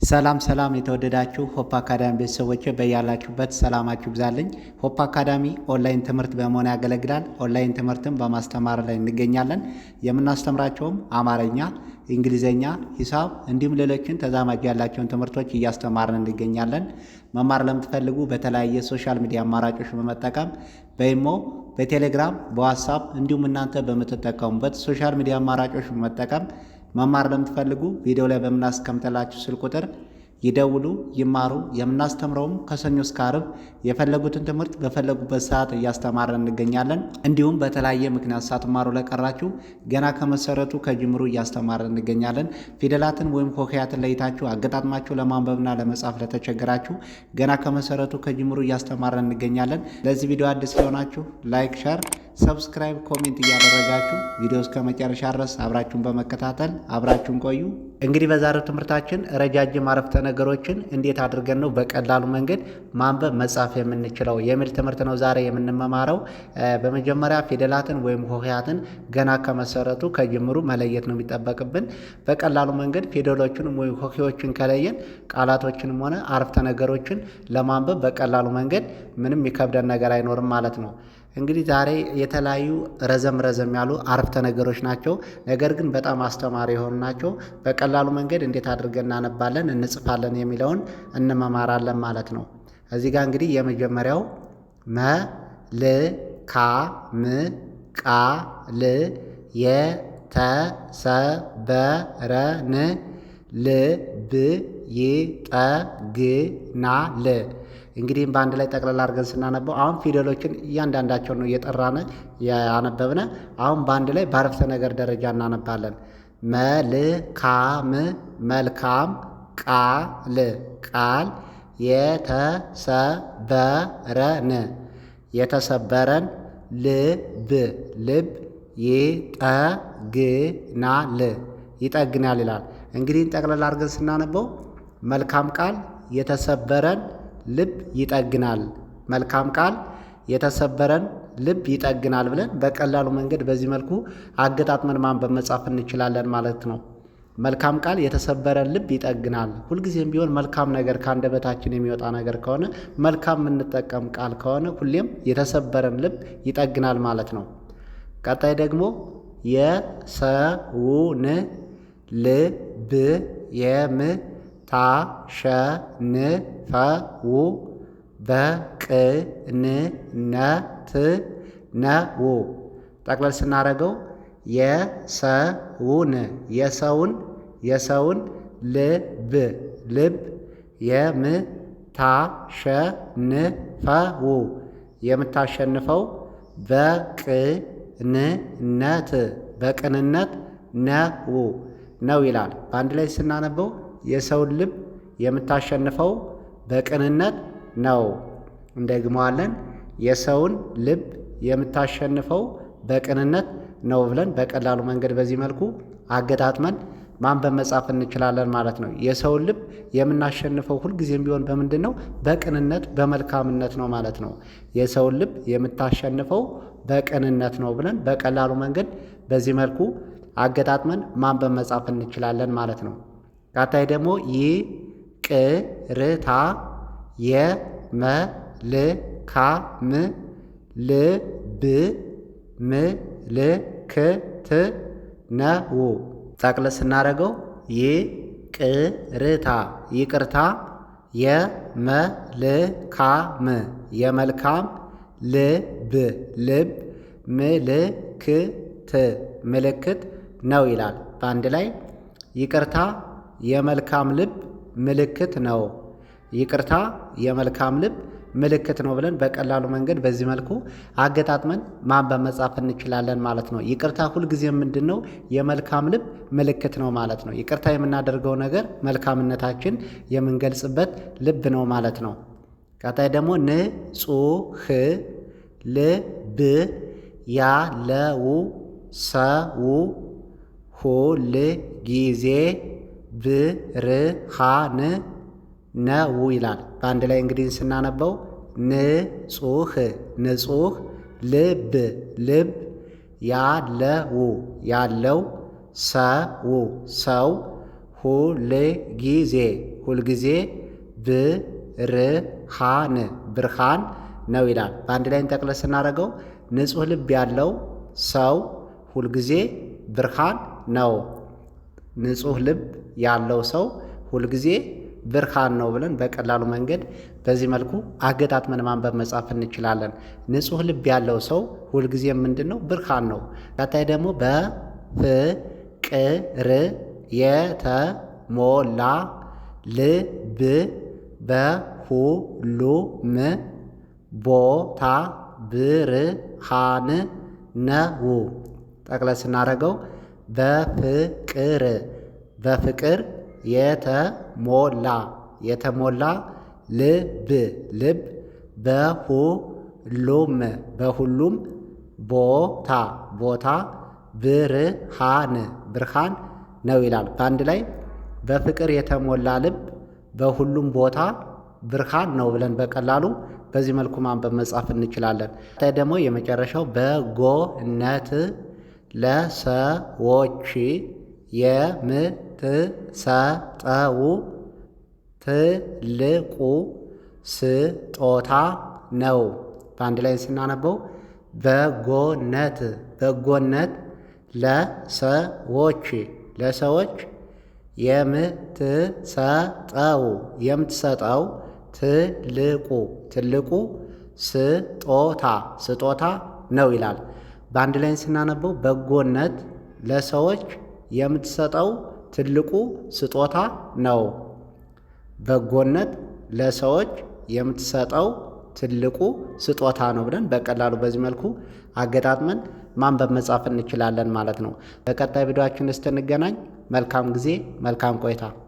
ሰላም ሰላም የተወደዳችሁ ሆፕ አካዳሚ ቤተሰቦች በያላችሁበት ሰላማችሁ ይብዛልኝ። ሆፕ አካዳሚ ኦንላይን ትምህርት በመሆን ያገለግላል። ኦንላይን ትምህርትን በማስተማር ላይ እንገኛለን። የምናስተምራቸውም አማርኛ፣ እንግሊዘኛ፣ ሂሳብ እንዲሁም ሌሎችን ተዛማጅ ያላቸውን ትምህርቶች እያስተማርን እንገኛለን። መማር ለምትፈልጉ በተለያየ ሶሻል ሚዲያ አማራጮች በመጠቀም በኢሞ፣ በቴሌግራም፣ በዋትሳፕ እንዲሁም እናንተ በምትጠቀሙበት ሶሻል ሚዲያ አማራጮች በመጠቀም መማር ለምትፈልጉ ቪዲዮ ላይ በምናስቀምጥላችሁ ስልክ ቁጥር ይደውሉ፣ ይማሩ። የምናስተምረውም ከሰኞ እስከ ዓርብ የፈለጉትን ትምህርት በፈለጉበት ሰዓት እያስተማርን እንገኛለን። እንዲሁም በተለያየ ምክንያት ሳትማሩ ለቀራችሁ ገና ከመሰረቱ ከጅምሩ እያስተማርን እንገኛለን። ፊደላትን ወይም ሆሄያትን ለይታችሁ አገጣጥማችሁ ለማንበብና ለመጻፍ ለተቸገራችሁ ገና ከመሰረቱ ከጅምሩ እያስተማርን እንገኛለን። ለዚህ ቪዲዮ አዲስ የሆናችሁ ላይክ፣ ሸር፣ ሰብስክራይብ፣ ኮሜንት እያደረጋችሁ ቪዲዮ እስከ መጨረሻ ድረስ አብራችሁን በመከታተል አብራችሁን ቆዩ። እንግዲህ በዛሬው ትምህርታችን ረጃጅም አረፍተ ነገሮችን እንዴት አድርገን ነው በቀላሉ መንገድ ማንበብ መጻፍ የምንችለው የሚል ትምህርት ነው ዛሬ የምንመማረው። በመጀመሪያ ፊደላትን ወይም ሆሄያትን ገና ከመሰረቱ ከጅምሩ መለየት ነው የሚጠበቅብን። በቀላሉ መንገድ ፊደሎችንም ወይም ሆሄዎችን ከለየን ቃላቶችንም ሆነ አረፍተ ነገሮችን ለማንበብ በቀላሉ መንገድ ምንም የሚከብደን ነገር አይኖርም ማለት ነው። እንግዲህ ዛሬ የተለያዩ ረዘም ያሉ አረፍተ ነገሮች ናቸው። ነገር ግን በጣም አስተማሪ የሆኑ ናቸው። በቀላሉ መንገድ እንዴት አድርገን እናነባለን፣ እንጽፋለን የሚለውን እንመማራለን ማለት ነው። እዚህ ጋር እንግዲህ የመጀመሪያው መልካም ቃል የተሰበረን ልብ ይጠግናል። እንግዲህ በአንድ ላይ ጠቅላላ አድርገን ስናነበው አሁን ፊደሎችን እያንዳንዳቸውን ነው እየጠራን ያነበብነ። አሁን በአንድ ላይ በአረፍተ ነገር ደረጃ እናነባለን። መልካም ቃል የተሰበረን ልብ ይጠግናል ይላል። እንግዲህ ጠቅላላ አድርገን ስናነበው መልካም ቃል የተሰበረን ልብ ይጠግናል፣ መልካም ቃል የተሰበረን ልብ ይጠግናል ብለን በቀላሉ መንገድ በዚህ መልኩ አገጣጥመን ማንበብ መጻፍ እንችላለን ማለት ነው። መልካም ቃል የተሰበረን ልብ ይጠግናል። ሁልጊዜም ቢሆን መልካም ነገር ከአንደበታችን የሚወጣ ነገር ከሆነ መልካም የምንጠቀም ቃል ከሆነ ሁሌም የተሰበረን ልብ ይጠግናል ማለት ነው። ቀጣይ ደግሞ የሰውን ልብ ታሸንፈው በቅንነት ነው። ጠቅለል ስናደርገው የሰውን ልብ የምታሸንፈው በቅንነት ነው ይላል። በአንድ ላይ ስናነበው የሰውን ልብ የምታሸንፈው በቅንነት ነው። እንደግመዋለን። የሰውን ልብ የምታሸንፈው በቅንነት ነው ብለን በቀላሉ መንገድ በዚህ መልኩ አገጣጥመን ማንበብ መጻፍ እንችላለን ማለት ነው። የሰውን ልብ የምናሸንፈው ሁልጊዜም ቢሆን በምንድን ነው? በቅንነት በመልካምነት ነው ማለት ነው። የሰውን ልብ የምታሸንፈው በቅንነት ነው ብለን በቀላሉ መንገድ በዚህ መልኩ አገጣጥመን ማንበብ መጻፍ እንችላለን ማለት ነው። ቀጣይ ደግሞ ይቅርታ የመልካም ልብ ምልክት ነው። ጠቅለል ስናደርገው ይቅርታ የመልካም ልብ ምልክት ነው ይላል። በአንድ ላይ ይቅርታ የመልካም ልብ ምልክት ነው። ይቅርታ የመልካም ልብ ምልክት ነው ብለን በቀላሉ መንገድ በዚህ መልኩ አገጣጥመን ማንበብ መጻፍ እንችላለን ማለት ነው። ይቅርታ ሁልጊዜ ምንድን ነው? የመልካም ልብ ምልክት ነው ማለት ነው። ይቅርታ የምናደርገው ነገር መልካምነታችን የምንገልጽበት ልብ ነው ማለት ነው። ቀጣይ ደግሞ ንጹህ ልብ ያለው ሰው ሁል ጊዜ ብርሃን ነው ይላል። በአንድ ላይ እንግዲህ ስናነበው ንጹህ ልብ ያለው ሰው ሁልጊዜ ሁልጊዜ ብርሃን ነው ይላል። በአንድ ላይ እንጠቅለል ስናደርገው ንጹሕ ልብ ያለው ሰው ሁልጊዜ ብርሃን ነው። ንጹሕ ልብ ያለው ሰው ሁልጊዜ ብርሃን ነው ብለን በቀላሉ መንገድ በዚህ መልኩ አገጣጥመን ማንበብ መጻፍ እንችላለን። ንጹሕ ልብ ያለው ሰው ሁልጊዜ ምንድን ነው? ብርሃን ነው። ቀጣይ ደግሞ በፍቅር የተሞላ ልብ በሁሉም ቦታ ብርሃን ነው። ጠቅለል ስናደርገው በፍቅር የተሞላ ልብ በሁሉም ቦታ ብርሃን ነው ይላል። በአንድ ላይ በፍቅር የተሞላ ልብ በሁሉም ቦታ ብርሃን ነው ብለን በቀላሉ በዚህ መልኩ ማንበብ መጻፍ እንችላለን። ደግሞ የመጨረሻው በጎነት ለሰዎች የምትሰጠው ትልቁ ስጦታ ነው። በአንድ ላይ ስናነበው በጎነት ለሰዎች የምትሰጠው ትልቁ ስጦታ ነው ይላል። በአንድ ላይ ስናነበው በጎነት ለሰዎች የምትሰጠው ትልቁ ስጦታ ነው። በጎነት ለሰዎች የምትሰጠው ትልቁ ስጦታ ነው ብለን በቀላሉ በዚህ መልኩ አገጣጥመን ማንበብ መጻፍ እንችላለን ማለት ነው። በቀጣይ ቪዲዮአችን እስክንገናኝ መልካም ጊዜ፣ መልካም ቆይታ